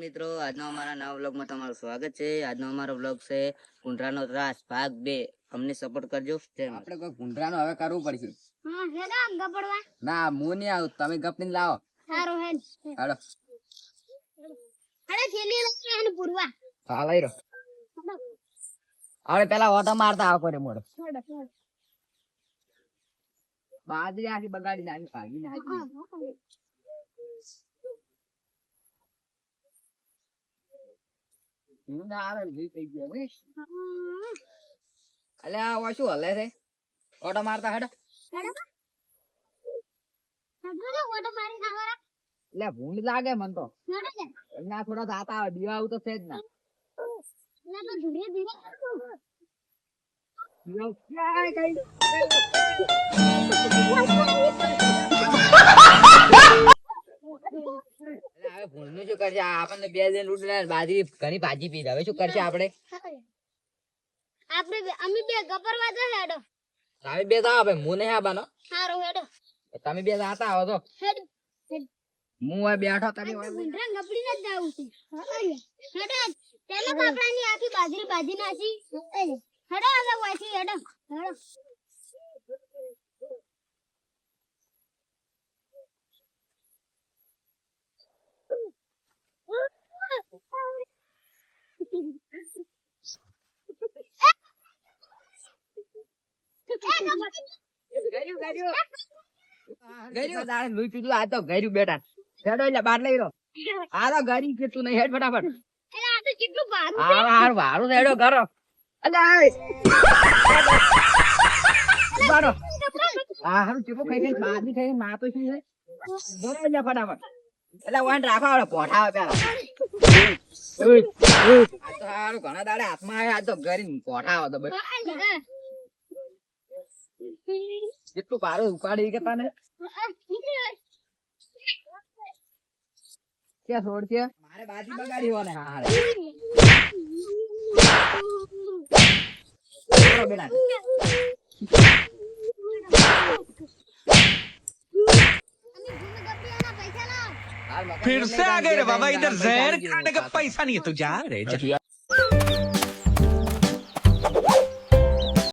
મિત્રો, આજનો અમારા નવા વ્લોગમાં તમારું સ્વાગત છે. આજનો અમારો વ્લોગ છે કુંડરાનો ત્રાસ ભાગ 2. અમને સપોર્ટ કરજો. આપણે કોઈ કુંડરાનો હવે કરવું પડશે. હા હેડા ગપડવા ના હું નહીં આવું, તમે ગપીને લાવો. સારો હેડ હાલો અરે થેલી લઈને એને પૂરવા હા લઈ રહ્યો. હવે પેલા ઓટો મારતા આવો કોઈ મોડો બાજરી આખી બગાડી નાખી ભાગી નાખી. હું ના આવે ને થઈ ગયો ભાઈ. અલ્યા આ શું હલે છે? ઓટો મારતા હેડો. ઓટો મારી નાખવા એટલે ભૂંડ લાગે મન તો. હેડો ના થોડા દાતા આવે દીવા આવું તો છે જ ના. ના તો ધીરે ધીરે હવે ભૂંડનું શું કરશે? આપણને 2 દિન રોટલા બાજરી ઘણી ભાજી પી હવે શું કરશે આપણે? આપણે અમે બે ગપરવા જ હેડો તમે 2 જાવ ભાઈ, હું નહીં આવવાનો. સારો હેડો તમે 2 જાતા આવો તો હેડ હું હવે બેઠો તમે ગુંડરા ગપડીને જ જાવું છે હેડો તેનો કાપડાની આખી બાજરી ભાજી નાખી હેડો હવે વાથી હેડો હેડો બેટા હેડો એટલે બાર લઈ લો. આ તો ગરી કેટલું નહીં, હેડ ફટાફટ. આ તો કેટલું ભારું હારું હારું હેડો કરો. અલ્યા બારો હા હારું ચીપો ખાઈ ખાઈ બાજરી ખાઈ માં તો શું છે? બોલો એટલે ફટાફટ. એટલે વાન રાખો આવડે પોઠા પેલા. આ તો હારું ઘણા દાડે હાથમાં આવ્યા, આ તો ગરી પોઠા આવે તો બસ. જેટલું ભારું ઉપાડી કે તને ક્યાં છોડ છે? મારે બાજી બગાડી હોય ને. હા હારે બેટા પૈસા લાવ फिर से आ गए रे बाबा, इधर जहर खाने का पैसा नहीं है तो जा रे जा।